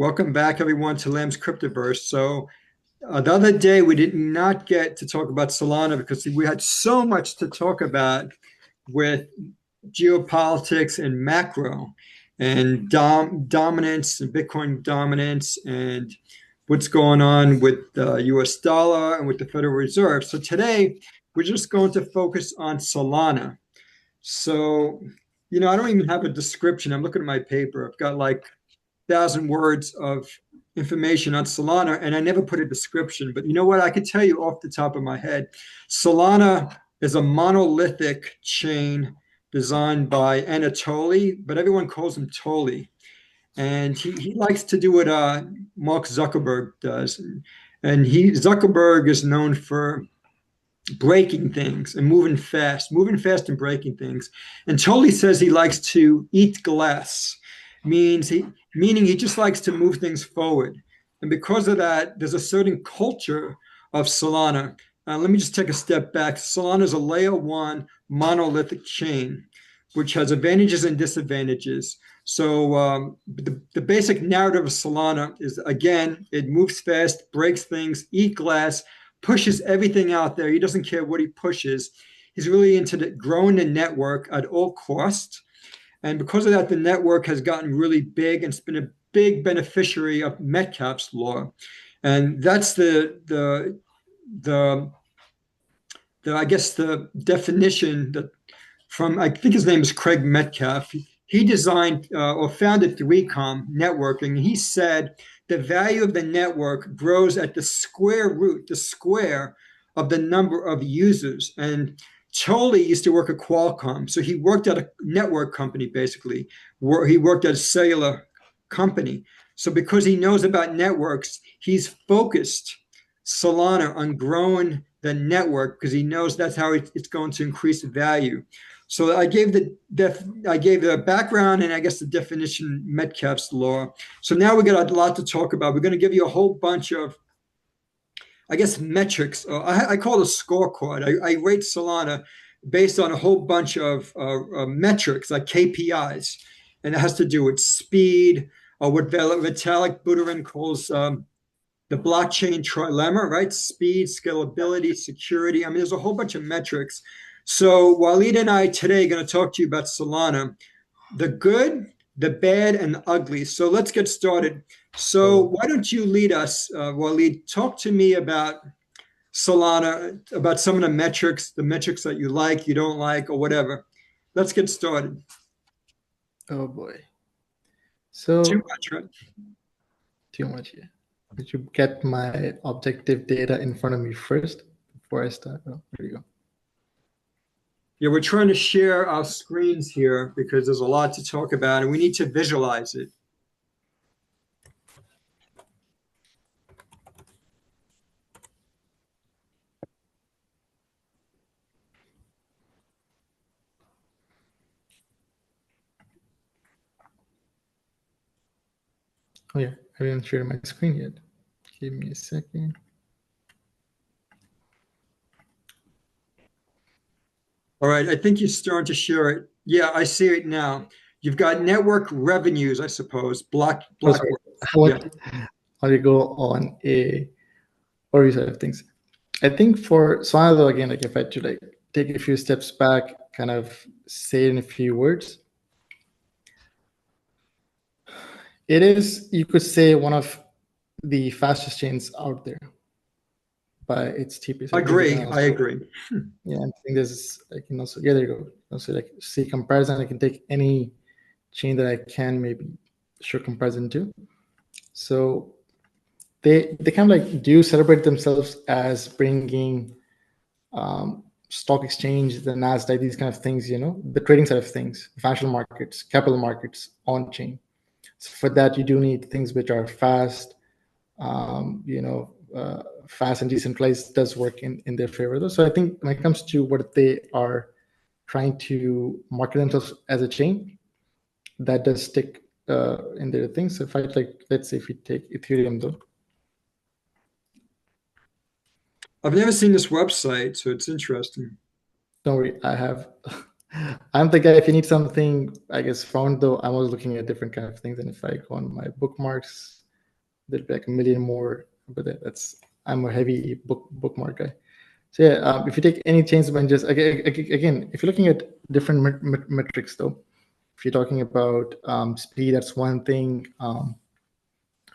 Welcome back, everyone, to Lamb's Cryptoverse. So the other day, we did not get to talk about Solana because we had so much to talk about with geopolitics and macro and dominance and Bitcoin dominance and what's going on with the US dollar and with the Federal Reserve. So today, we're just going to focus on Solana. So, I don't even have a description. I'm looking at my paper. I've got like 1,000 words of information on Solana, and I never put a description. But you know what? I could tell you off the top of my head. Solana is a monolithic chain designed by Anatoly, but everyone calls him Toly. And he likes to do what Mark Zuckerberg does. And Zuckerberg is known for breaking things and moving fast and breaking things. And Toly says he likes to eat glass, meaning he just likes to move things forward. And because of that, there's a certain culture of Solana. Let me just take a step back. Solana is a layer one monolithic chain, which has advantages and disadvantages. So the basic narrative of Solana is, again, it moves fast, breaks things, eat glass, pushes everything out there. He doesn't care what he pushes. He's really into growing the network at all costs. And because of that, the network has gotten really big and it's been a big beneficiary of Metcalfe's law. And that's the I guess the definition that from, I think his name is Craig Metcalfe. He designed or founded 3Com networking. He said the value of the network grows at the square root, the square of the number of users. And Toly used to work at Qualcomm. So he worked at a network company, basically. He worked at a cellular company. So because he knows about networks, he's focused Solana on growing the network because he knows that's how it's going to increase value. So I gave the background and I guess the definition, Metcalfe's law. So now we got a lot to talk about. We're going to give you a whole bunch of, I guess, metrics. I call it a scorecard. I rate Solana based on a whole bunch of metrics like KPIs, and it has to do with speed, or what Vitalik Buterin calls the blockchain trilemma, right? Speed, scalability, security. I mean, there's a whole bunch of metrics. So Waleed and I today are going to talk to you about Solana, the good, the bad, and the ugly. So let's get started. So why don't you lead us, Waleed? Talk to me about Solana, about some of the metrics that you like, you don't like, or whatever. Let's get started. Oh boy. So too much, right? Too much, yeah. Did you get my objective data in front of me first before I start? Oh, there you go. Yeah, we're trying to share our screens here because there's a lot to talk about and we need to visualize it. Oh yeah, I didn't share my screen yet. Give me a second. All right, I think you're starting to share it. Yeah, I see it now. You've got network revenues, I suppose. Block. I want to go on a overview side of things. I think for Solana, though, again, like if I had to take a few steps back, kind of say it in a few words, it is, you could say, one of the fastest chains out there by its TP. I agree. Yeah, I think this I can also, yeah, there you go. Also, like, see comparison. I can take any chain that I can maybe show comparison to. So they kind of like do celebrate themselves as bringing stock exchange, the Nasdaq, these kind of things, the trading side of things, financial markets, capital markets on chain. So for that, you do need things which are fast, fast and decentralized does work in their favor, though. So I think when it comes to what they are trying to market themselves as a chain, that does stick in their things. So if I let's say if we take Ethereum, though. I've never seen this website, so it's interesting. Don't worry, I have. I'm the guy, if you need something, I guess, found, though, I'm always looking at different kind of things. And if I go on my bookmarks, there'll be like a million more. But I'm a heavy bookmark guy. So yeah, if you take any change when just again, if you're looking at different metrics though, if you're talking about speed, that's one thing.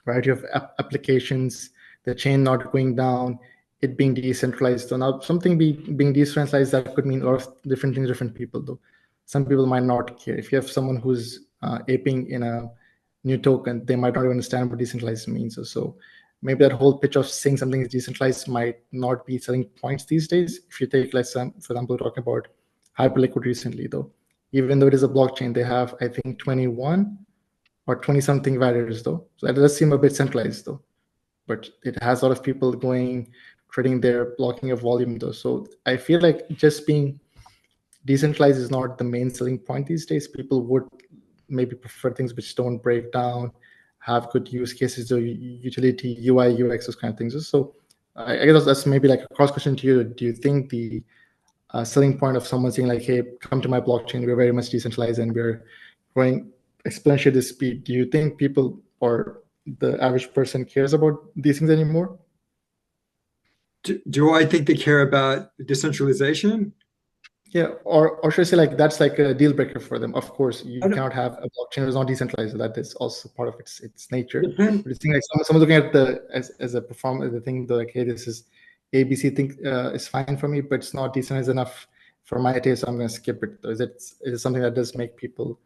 Variety of applications, the chain not going down, it being decentralized. So now something being decentralized, that could mean a lot of different things, different people though. Some people might not care. If you have someone who's aping in a new token, they might not even understand what decentralized means. So maybe that whole pitch of saying something is decentralized might not be selling points these days. If you take, like, some, for example, talking about Hyperliquid recently though, even though it is a blockchain, they have, I think, 21 or 20 something validators though. So that does seem a bit centralized though, but it has a lot of people going, trading their blocking of volume though. So I feel like just being decentralized is not the main selling point these days. People would maybe prefer things which don't break down, have good use cases, or utility, UI, UX, those kind of things. So I guess that's maybe like a cross question to you. Do you think the selling point of someone saying like, hey, come to my blockchain, we're very much decentralized and we're growing exponentially the speed, do you think people or the average person cares about these things anymore? Do I think they care about decentralization? Yeah, or should I say, like, that's like a deal breaker for them? Of course, I you don't, cannot have a blockchain that is not decentralized. That is also part of its nature. depend. But it's thing like someone looking at the as a performer, the thing, like, hey, this is ABC thing is fine for me, but it's not decentralized enough for my taste, so I'm going to skip it. Is it something that does make people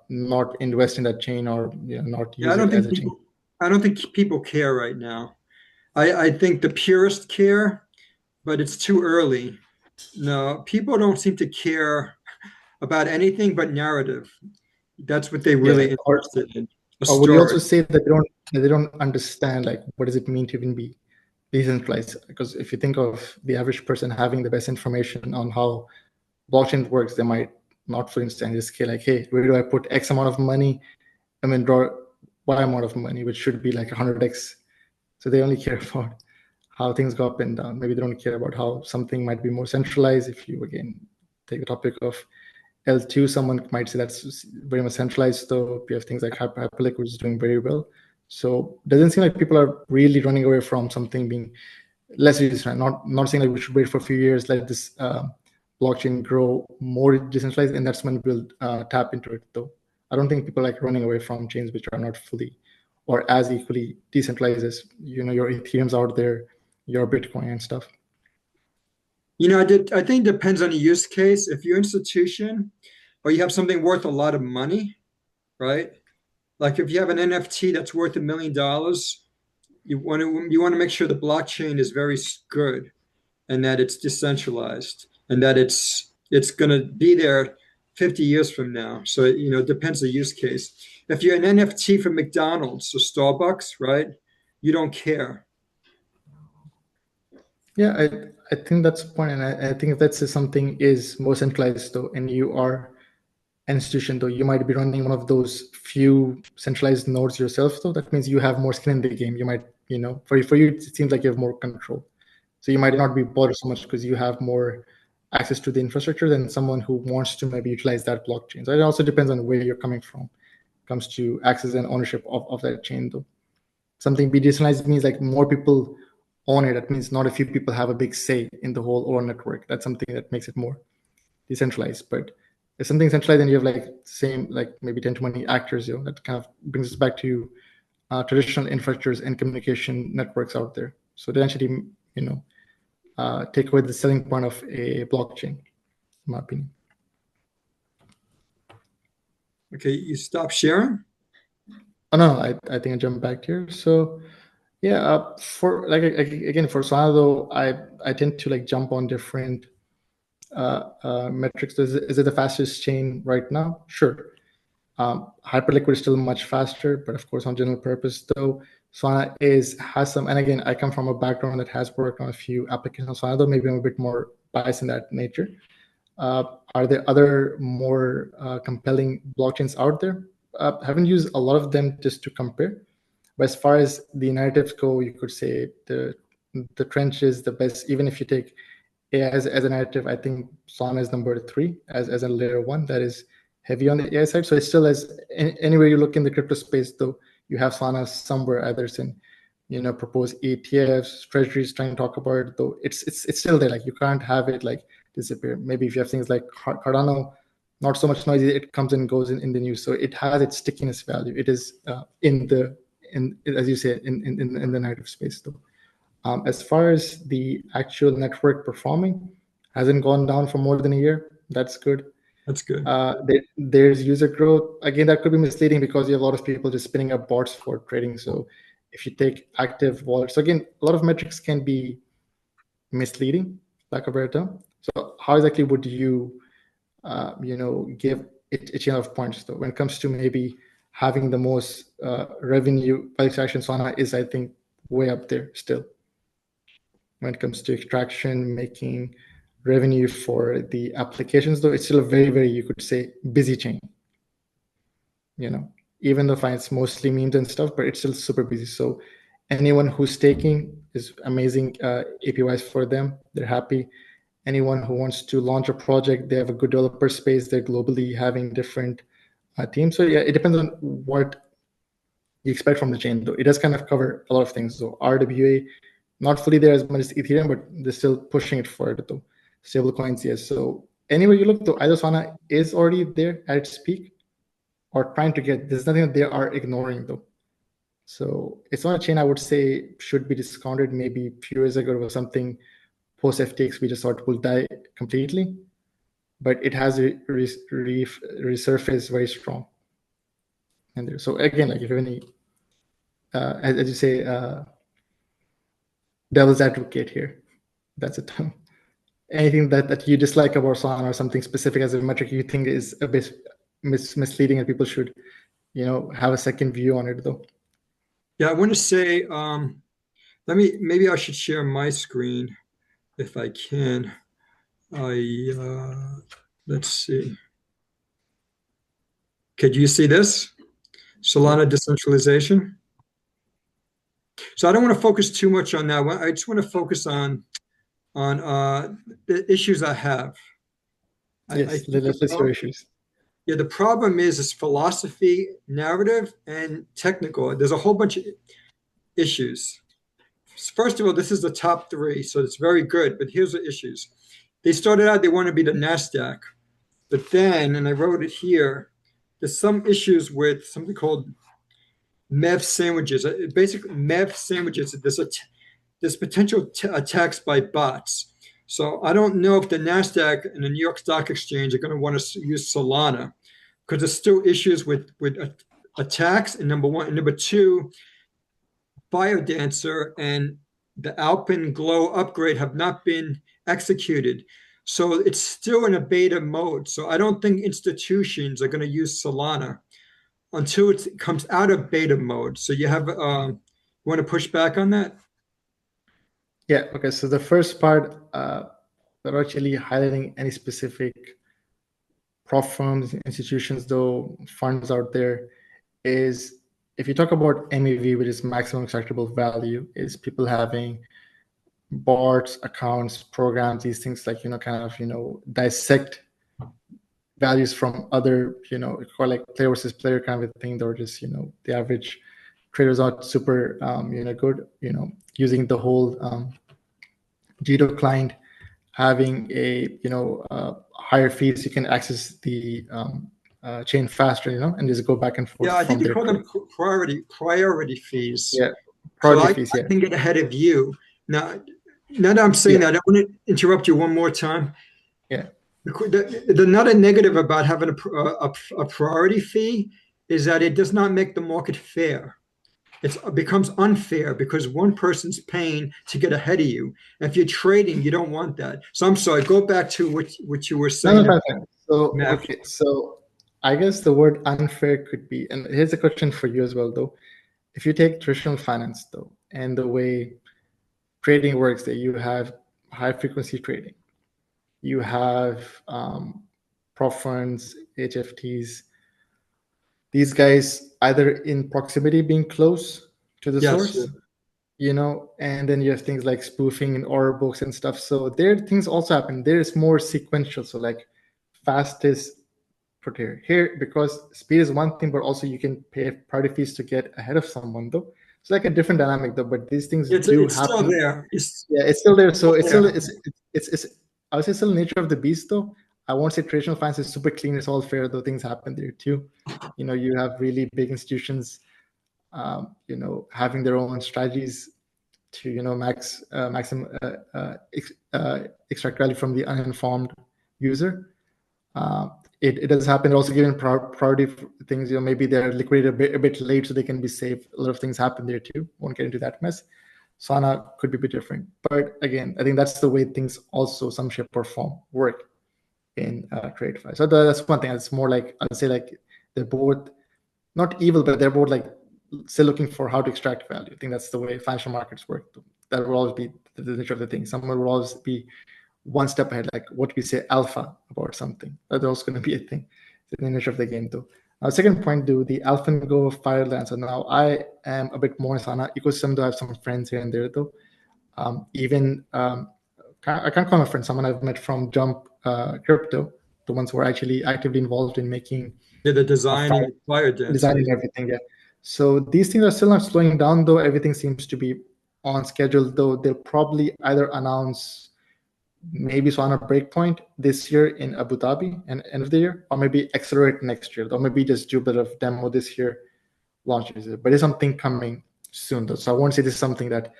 not invest in that chain, or not Yeah, use it as a chain? I don't think people care right now. I think the purists care, but it's too early. No, people don't seem to care about anything but narrative. That's what they Yeah, really interested in. A or would you also story. say that they don't understand, like, what does it mean to even be decentralized? Because if you think of the average person having the best information on how blockchain works, they might not fully understand this scale. Like, hey, where do I put X amount of money and then draw Y amount of money, which should be like 100X. So they only care about how things go up and down. Maybe they don't care about how something might be more centralized. If you, again, take the topic of L2, someone might say that's very much centralized, though. We have things like Hyperliquid, which is doing very well. So it doesn't seem like people are really running away from something being less decentralized. Not saying that we should wait for a few years, let this blockchain grow more decentralized, and that's when we'll tap into it, though. I don't think people like running away from chains which are not fully or as equally decentralized as your Ethereum's out there, your Bitcoin and stuff. I think it depends on the use case. If you're an institution or you have something worth a lot of money, right? Like if you have an NFT that's worth $1 million, you want to make sure the blockchain is very good and that it's decentralized and that it's going to be there 50 years from now. So it depends the use case. If you're an NFT for McDonald's or Starbucks, right? You don't care. Yeah, I think that's the point, and I think if that's something is more centralized though, and you are an institution though, you might be running one of those few centralized nodes yourself though. That means you have more skin in the game. You might, for you, it seems like you have more control. So you might Yeah. not be bothered so much because you have more access to the infrastructure than someone who wants to maybe utilize that blockchain. So it also depends on where you're coming from. Comes to access and ownership of that chain though. Something be decentralized means like more people own it. That means not a few people have a big say in the whole overall network. That's something that makes it more decentralized. But if something centralized and you have like same, like maybe 10 to 20 actors, that kind of brings us back to traditional infrastructures and communication networks out there. So they actually, take away the selling point of a blockchain, in my opinion. Okay, you stop sharing. Oh no, I think I jumped back here. So yeah, for like again for Solana though, I tend to like jump on different metrics. Is it the fastest chain right now? Sure. Hyperliquid is still much faster, but of course on general purpose though, Solana has some. And again, I come from a background that has worked on a few applications on Solana, though maybe I'm a bit more biased in that nature. Are there other more compelling blockchains out there? Haven't used a lot of them just to compare. But as far as the narratives go, you could say the trench is the best. Even if you take AI as a narrative, I think Solana is number 3 as a layer 1 that is heavy on the AI side. So it's still, as anywhere you look in the crypto space, though, you have Solana somewhere, either it's in, proposed ETFs, treasuries trying to talk about it, though it's still there. Like you can't have it like disappear. Maybe if you have things like Cardano, not so much noisy, it comes and goes in the news. So it has its stickiness value. It is in as you say, in the narrative space though. As far as the actual network performing, hasn't gone down for more than a year. That's good. That's good. There's user growth. Again, that could be misleading because you have a lot of people just spinning up bots for trading. So if you take active wallets, so again, a lot of metrics can be misleading, lack of a better term. So how exactly would you, give it a chain of points though? When it comes to maybe having the most revenue by extraction, Solana is, I think, way up there still. When it comes to extraction, making revenue for the applications, though, it's still a very, very, you could say, busy chain. Even though it's mostly memes and stuff, but it's still super busy. So anyone who's staking is amazing APYs for them. They're happy. Anyone who wants to launch a project, they have a good developer space. They're globally having different teams. So yeah, it depends on what you expect from the chain, though. It does kind of cover a lot of things. So RWA, not fully there as much as Ethereum, but they're still pushing it forward though. Stable coins, yes. So anywhere you look, though, either Solana is already there at its peak or trying to get. There's nothing that they are ignoring though. So it's not a chain I would say should be discounted. Maybe a few years ago it was something post FTX we just thought will die completely, but it has resurfaced very strong. And there. So again, like if you have any, as you say, devil's advocate here, that's a term. Anything that you dislike about Solana or something specific as a metric you think is a bit misleading and people should, have a second view on it though? Yeah, I want to say, maybe I should share my screen if I can. Let's see. Could you see this? Solana decentralization. So I don't want to focus too much on that one. I just want to focus on the issues I have. Yes, let's list your issues. Yeah, the problem is philosophy, narrative, and technical. There's a whole bunch of issues. First of all, this is the top three, so it's very good. But here's the issues. They started out, they want to be the NASDAQ. But then, and I wrote it here, there's some issues with something called MEV Sandwiches. Basically, MEV Sandwiches, there's potential attacks by bots. So I don't know if the NASDAQ and the New York Stock Exchange are going to want to use Solana because there's still issues with attacks, and number one. And number two, Firedancer and the Alpenglow upgrade have not been executed. So it's still in a beta mode. So I don't think institutions are going to use Solana until it comes out of beta mode. So you want to push back on that? Yeah, okay. So the first part, without actually highlighting any specific prop firms, institutions, though, funds out there, is if you talk about MEV, which is maximum extractable value, is people having bots, accounts, programs, these things like, kind of, dissect values from other, or like player versus player kind of a thing, or just, the average traders are super, good, using the whole Jito client, having a, higher fees, you can access the chain faster, and just go back and forth. Yeah, I think they call them priority fees. Yeah, priority fees. I can get ahead of you. Now that I'm saying that, I want to interrupt you one more time. Yeah. The not a negative about having a priority fee is that it does not make the market fair. It becomes unfair because one person's paying to get ahead of you. If you're trading, you don't want that. So I'm sorry. Go back to what you were saying. So I guess the word unfair could be, and here's a question for you as well, though. If you take traditional finance, though, and the way trading works, that you have high frequency trading, you have prop funds, HFTs, these guys either in proximity being close to the source, and then you have things like spoofing and order books and stuff. So there things also happen. There is more sequential. So like fastest put here. Here, because speed is one thing, but also you can pay priority fees to get ahead of someone, though. It's like a different dynamic, though. But these things do It's still happen. there. Yeah, it's still there. So it's there. still it's I would say still the nature of the beast, though. I won't say traditional finance is super clean. It's all fair, though things happen there too. You have really big institutions, having their own strategies to extract value from the uninformed user. It does happen. Also, given priority things, maybe they're liquidated a bit late, so they can be safe. A lot of things happen there too. Won't get into that mess. Solana could be a bit different, but again, I think that's the way things also, some shape or form, work in TradeFi. So that's one thing. It's more like, I'd say, like they're both not evil, but they're both like still looking for how to extract value. I think that's the way financial markets work. That will always be the nature of the thing. Someone will always be one step ahead, like what we say alpha about something. That's also going to be a thing. It's the nature of the game, though. Second point, the Alpenglow Firedancer. Now, I am a bit more in Solana ecosystem, though I have some friends here and there, though. I can't call my friend, someone I've met from Jump Crypto, the ones who are actually actively involved in making the designing Firedancer. Designing everything, yeah. So these things are still not slowing down, though. Everything seems to be on schedule, though they'll probably either announce maybe Solana breakpoint this year in Abu Dhabi and end of the year, or maybe accelerate next year, or maybe just do a bit of demo this year, launches it. But there's something coming soon, though. So I won't say this is something that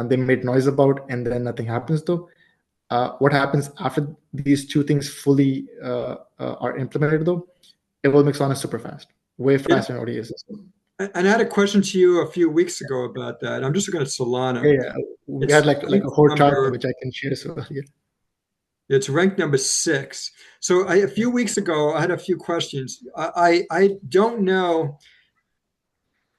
they made noise about and then nothing happens, though. What happens after these two things fully are implemented, though, it will make Solana super fast, way faster than ODS. And I had a question to you a few weeks ago about that. I'm just looking at Solana. Yeah. We had like a whole chart which I can share. So yeah. It's ranked number 6. So a few weeks ago, I had a few questions. I don't know,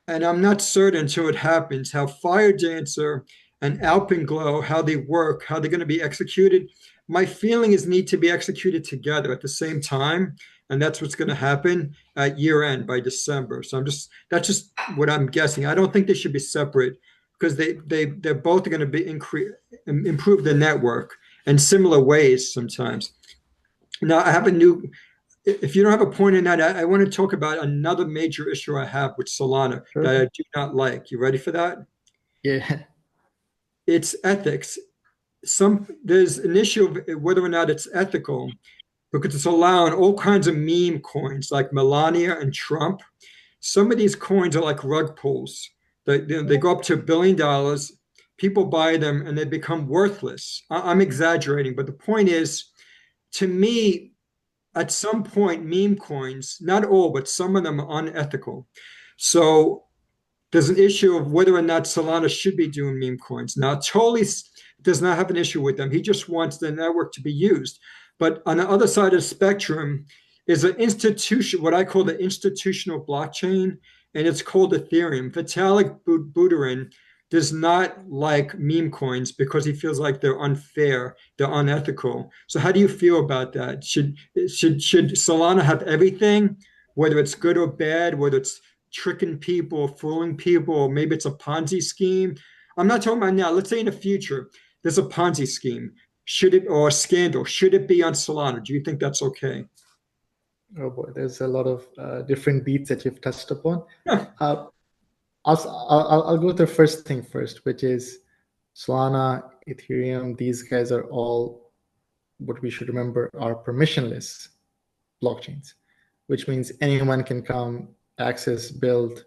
and I'm not certain until it happens, how Firedancer and Alpenglow, how they work, how they're going to be executed. My feeling is need to be executed together at the same time. And that's what's going to happen at year end by December. So that's just what I'm guessing. I don't think they should be separate because they're both going to be improve the network in similar ways sometimes. Now I have if you don't have a point in that, I want to talk about another major issue I have with Solana that I do not like. You ready for that? Yeah. It's ethics. There's an issue of whether or not it's ethical because it's allowing all kinds of meme coins like Melania and Trump. Some of these coins are like rug pulls. They go up to $1 billion. People buy them and they become worthless. I'm exaggerating, but the point is, to me, at some point, meme coins, not all, but some of them are unethical. So there's an issue of whether or not Solana should be doing meme coins. Now, Tolly does not have an issue with them. He just wants the network to be used. But on the other side of the spectrum is an institution, what I call the institutional blockchain, and it's called Ethereum. Vitalik Buterin does not like meme coins because he feels like they're unfair, they're unethical. So how do you feel about that? Should Solana have everything, whether it's good or bad, whether it's tricking people, fooling people, or maybe it's a Ponzi scheme? I'm not talking about now. Let's say in the future, there's a Ponzi scheme. Or a scandal? Should it be on Solana? Do you think that's okay? Oh boy, there's a lot of different beats that you've touched upon. Yeah. I'll go to the first thing first, which is Solana, Ethereum. These guys are all, what we should remember, are permissionless blockchains, which means anyone can come, access, build,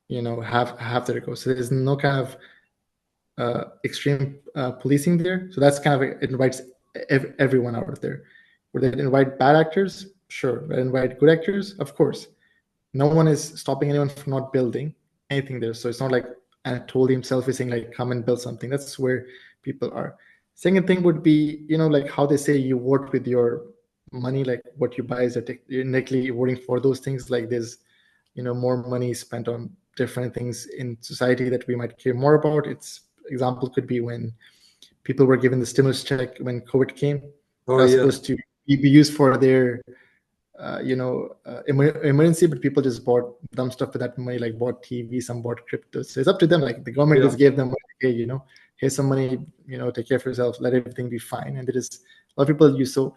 have their go. So there's no kind of extreme policing there. So that's kind of, it invites everyone out there. Would they invite bad actors? Sure. Would they invite good actors? Of course. No one is stopping anyone from not building anything there. So it's not like Anatoly himself is saying like, come and build something. That's where people are. Second thing would be, like how they say you vote with your money, like what you buy is you're technically voting for those things. Like there's, more money spent on different things in society that we might care more about. Example could be when people were given the stimulus check when COVID came. That's supposed to be used for their emergency, but people just bought dumb stuff with that money, like bought TV, some bought crypto. So it's up to them. Like the government just gave them, hey, here's some money, take care of yourself, let everything be fine. And there is a lot of people use. So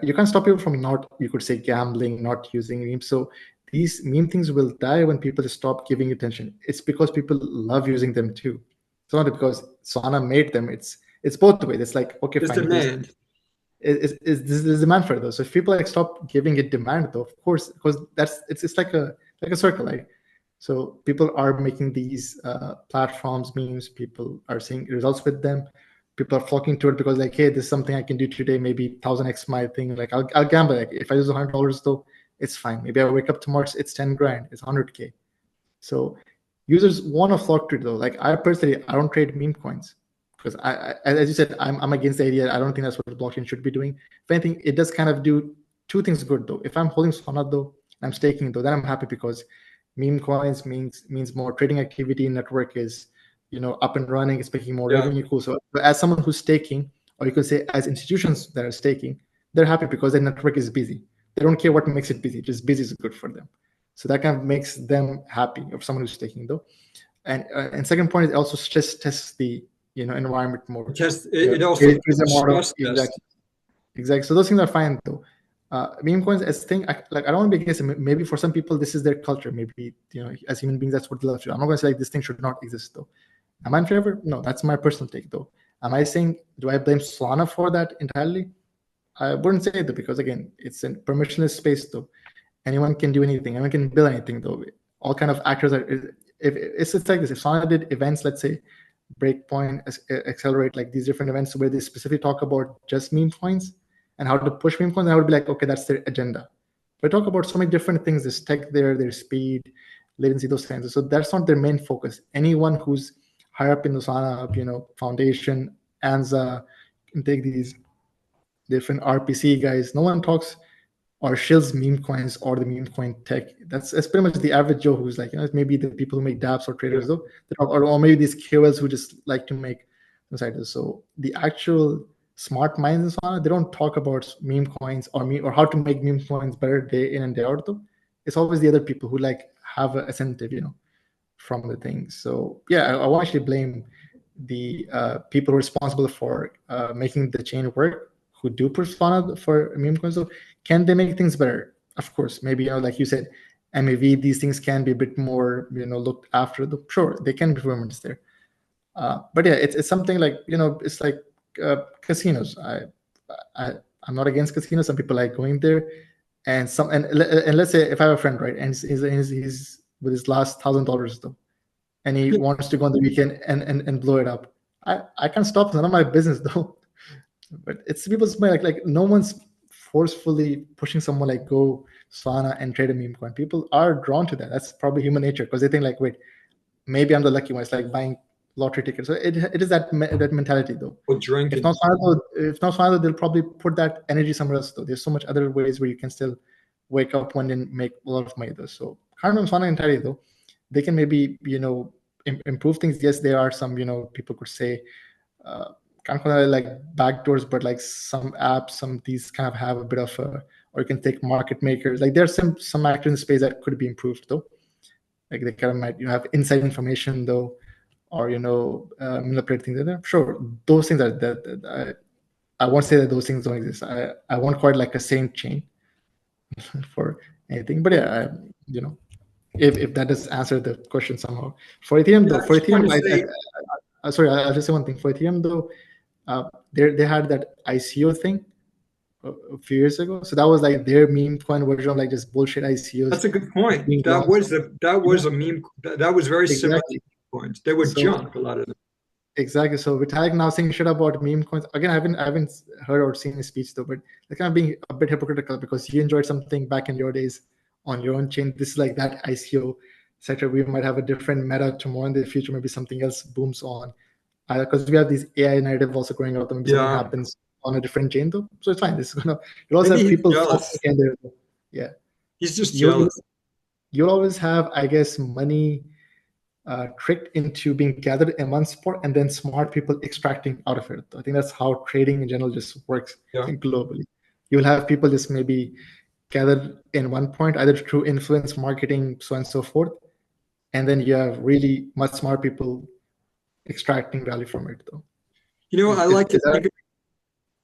you can't stop people from not, you could say, gambling, not using memes. So these meme things will die when people stop giving attention. It's because people love using them too. It's not because Solana made them. It's both ways. It's like, okay, There's fine. There's demand. there's demand for those. So if people like stop giving it demand, though, of course, because it's like a circle, like. So people are making these platforms, memes. People are seeing results with them. People are flocking to it because, like, hey, this is something I can do today. Maybe 1000x my thing. Like, I'll gamble. Like, if I use $100 though, it's fine. Maybe I wake up tomorrow, it's 10 grand, it's 100K. So users want to flock to it though. Like, I personally, I don't trade meme coins because as you said, I'm against the idea. I don't think that's what the blockchain should be doing. If anything, it does kind of do two things good though. If I'm holding Solana though, I'm staking though, then I'm happy because meme coins means more trading activity. Network is, up and running. It's making more revenue. Cool. So as someone who's staking, or you could say as institutions that are staking, they're happy because their network is busy. They don't care what makes it busy. Just busy is good for them. So that kind of makes them happy, of someone who's taking though. And second point, it also stress tests the environment more. It also It is a model. stress test. Exactly. So those things are fine though. Meme coins as thing, I don't want to be against it. Maybe for some people this is their culture. Maybe as human beings that's what they love to do. I'm not going to say like this thing should not exist though. Am I in favor? No, that's my personal take though. Am I saying, do I blame Solana for that entirely? I wouldn't say that, because again, it's a permissionless space though. Anyone can do anything. Anyone can build anything though. All kind of actors are. If it's like this, if Solana did events, let's say Breakpoint, Accelerate, like these different events where they specifically talk about just meme coins and how to push meme coins, I would be like, okay, that's their agenda. But talk about so many different things. There's tech there, there's speed, latency, those kinds. So that's not their main focus. Anyone who's higher up in the Solana, foundation, ANZA, can take these different RPC guys. No one talks or shills meme coins or the meme coin tech. That's pretty much the average Joe who's like, maybe the people who make dApps or traders though, or maybe these KOLs who just like to make insiders. So the actual smart minds and so on, they don't talk about meme coins or how to make meme coins better day in and day out though. It's always the other people who like have an incentive, from the thing. So yeah, I won't actually blame the people responsible for making the chain work, who do push Solana for meme coins. So can they make things better? Of course, maybe like you said, MEV, these things can be a bit more looked after. Sure, they can be improvements there. But yeah, it's something like it's like casinos. I'm not against casinos. Some people like going there, and let's say if I have a friend, right, and he's with his last $1,000 though, and he wants to go on the weekend and blow it up. I can't stop. None of my business though. But it's people's mind. Like no one's forcefully pushing someone like go Solana and trade a meme coin. People are drawn to that. That's probably human nature, because they think like, wait, maybe I'm the lucky one. It's like buying lottery tickets. So it is that mentality though. Or drinking. If not Solana, they'll probably put that energy somewhere else though. There's so much other ways where you can still wake up one and make a lot of money though. So can't on Solana entirely though. They can maybe improve things. Yes, there are some people could say kind of like backdoors, but like some apps, some of these kind of have a bit of or you can take market makers. Like there's some actors in the space that could be improved though. Like they kind of might have inside information though, or manipulate things there. Sure, those things are that I won't say that those things don't exist. I won't quite like a saint chain for anything, but yeah, if that does answer the question somehow. For Ethereum though, sorry, I'll just say one thing. For Ethereum though, they had that ICO thing a few years ago. So that was like their meme coin version of like just bullshit ICOs. That's a good point. That was a meme. That was very similar to meme coins. They were junk, a lot of them. Exactly. So Vitalik now saying shit about meme coins. Again, I haven't heard or seen his speech though, but they're kind of being a bit hypocritical because you enjoyed something back in your days on your own chain. This is like that ICO sector. We might have a different meta tomorrow in the future. Maybe something else booms on. Because we have these AI narrative also growing out, and something happens on a different chain though. So it's fine. This is gonna. You also have people again there. Yeah. He's just jealous. You'll always have, I guess, money tricked into being gathered in one spot, and then smart people extracting out of it. I think that's how trading in general just works globally. You'll have people just maybe gathered in one point, either through influence marketing, so on and so forth, and then you have really much smart people extracting value from it though.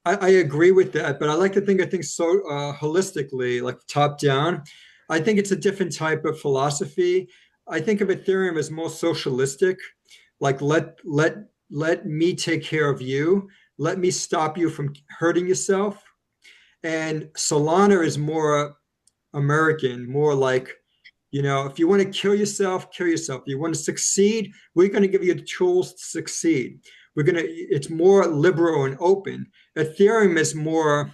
I I agree with that, but I like to think of things so holistically, like top down. I think it's a different type of philosophy. I think of Ethereum as more socialistic, like let me take care of you, let me stop you from hurting yourself. And Solana is more American, more like, if you want to kill yourself, kill yourself. If you want to succeed, we're going to give you the tools to succeed. It's more liberal and open. Ethereum is more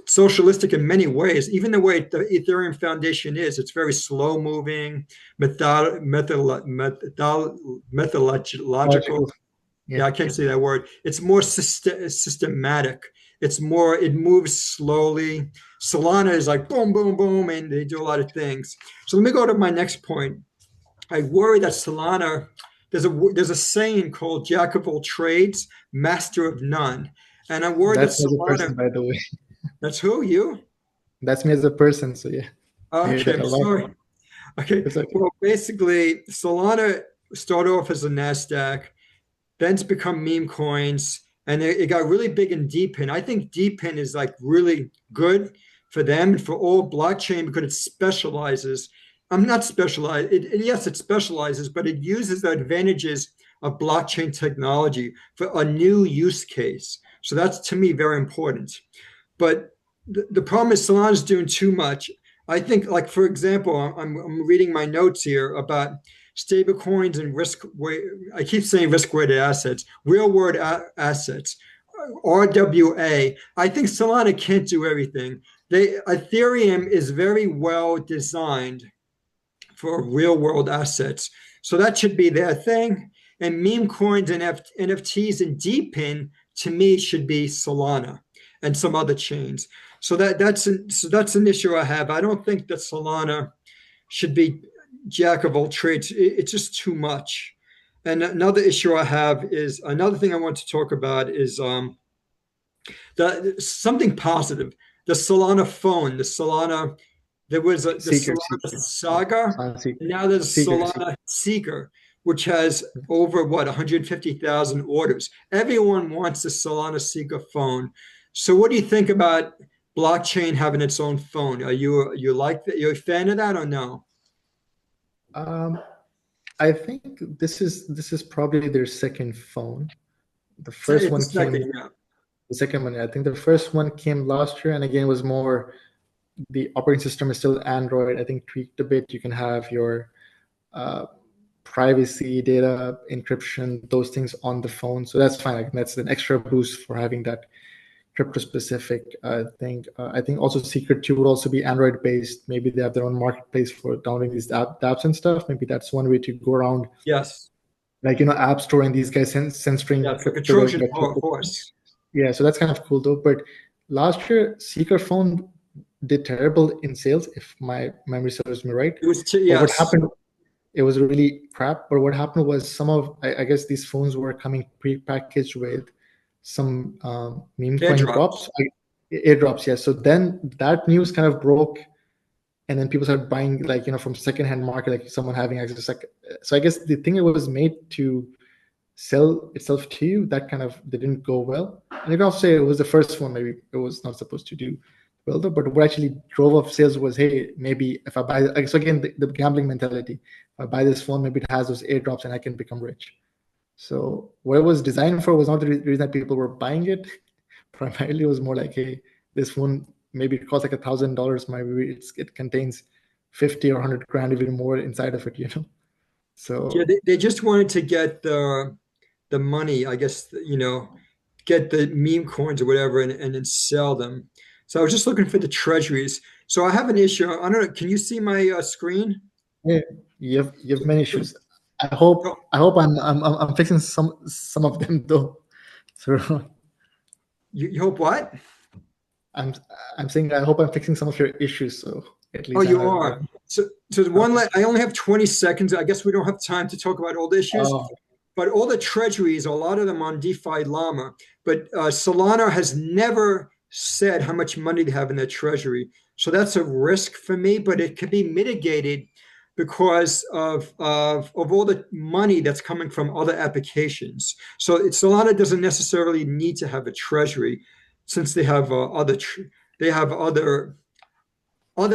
socialistic in many ways. Even the way the Ethereum Foundation is, it's very slow moving, methodological. Logical. Yeah, Yeah. I can't say that word. It's more systematic. It moves slowly. Solana is like boom, boom, boom, and they do a lot of things. So let me go to my next point. I worry that Solana, there's a saying called Jack of all trades, master of none. And I'm worried that That's me as a Solana, person, by the way. that's who, you? That's me as a person. So yeah, I hear Okay, that a I'm lot. sorry. Okay, It's okay. well, basically, Solana started off as a NASDAQ. Then it's become meme coins, and it got really big in DePIN. I think DePIN is like really good for them and for all blockchain because it specializes. I'm not specialized. Yes, it specializes, but it uses the advantages of blockchain technology for a new use case. So that's to me very important. But the problem is Solana's doing too much. I think, like for example, I'm reading my notes here about stable coins and I keep saying risk weighted assets, real world assets, RWA. I think Solana can't do everything. Ethereum is very well designed for real world assets. So that should be their thing. And meme coins and NFTs and DePIN to me should be Solana and some other chains. So that's an issue I have. I don't think that Solana should be jack of all trades. It's just too much. And another issue I have is another thing I want to talk about is something positive. The Solana phone, the Solana there was the Seeker, Solana seeker. Saga, Solana seeker. and now there's Seeker, seeker. Solana Seeker, which has over 150,000 orders. Everyone wants the Solana Seeker phone. So, what do you think about blockchain having its own phone? Are you like that? You're a fan of that or no? Um, I think this is probably their second phone. The first It's a one second, came. yeah. The second one, I think the first one came last year, and again was more. The operating system is still Android. I think tweaked a bit. You can have your uh, privacy, data encryption, those things on the phone. So that's fine. Like, that's an extra boost for having that crypto specific thing. I think also Secret 2 would also be Android based. Maybe they have their own marketplace for downloading these apps and stuff. Maybe that's one way to go around, Yes, like, App Store and these guys censoring yes, like a crypto. Trojan horse. Yeah, so that's kind of cool though. But last year, Seeker phone did terrible in sales, if my memory serves me right. It was But what yes, happened, it was really crap. But what happened was I guess these phones were coming pre-packaged with some meme coin airdrops. drops, airdrops. Yeah. So then that news kind of broke, and then people started buying, like, from secondhand market, like someone having access. Like, so I guess the thing it was made to sell itself to you, that kind of didn't go well. And you can also say it was the first one, maybe it was not supposed to do well though. But what actually drove up sales was, hey, maybe if I buy, like, so again, the gambling mentality. If I buy this phone, maybe it has those airdrops and I can become rich. So what it was designed for was not the reason that people were buying it. Primarily, it was more like, hey, this phone maybe it costs like $1,000. Maybe it contains 50 or 100 grand, even more inside of it. Yeah, So they just wanted to get the money, I guess, get the meme coins or whatever and then sell them. So I was just looking for the treasuries. So I have an issue. I don't know. Can you see my screen? yeah, you have many issues. I hope I'm fixing some of them though. So You hope what? I'm I'm saying I hope I'm fixing some of your issues. So at Oh, least I you have. are. So the one, Okay. I only have 20 seconds. I guess we don't have time to talk about all the issues, Oh, but all the treasuries, a lot of them on DeFi Llama. But Solana has never said how much money they have in their treasury. So that's a risk for me, but it could be mitigated because of all the money that's coming from other applications. So Solana doesn't necessarily need to have a treasury, since they have other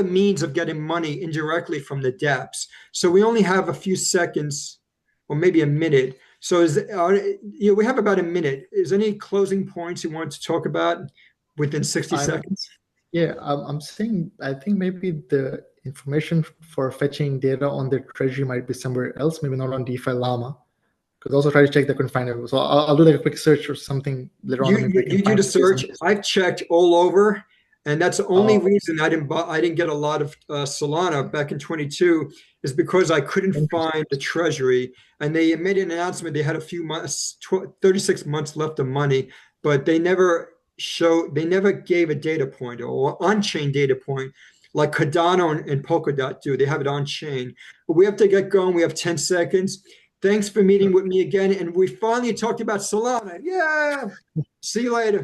means of getting money indirectly from the dApps. So we only have a few seconds, or maybe a minute. So we have about a minute. Is any closing points you want to talk about within 60 I'm seconds? Yeah, I'm saying I think maybe the information for fetching data on their treasury might be somewhere else, maybe not on DeFi Llama. Because also try to check, they couldn't find it. So I'll do like a quick search or something later on, You, and maybe you I can you do find the some search. I've checked all over, and that's the only Oh, reason I didn't get a lot of Solana back in 22 is because I couldn't interesting. find the treasury. And they made an announcement they had a few months, 36 months left of money, but they never gave a data point or on-chain data point like Cardano and Polkadot do. They have it on-chain. But we have to get going. We have 10 seconds. Thanks for meeting Sure. with me again. And we finally talked about Solana. Yeah. See you later.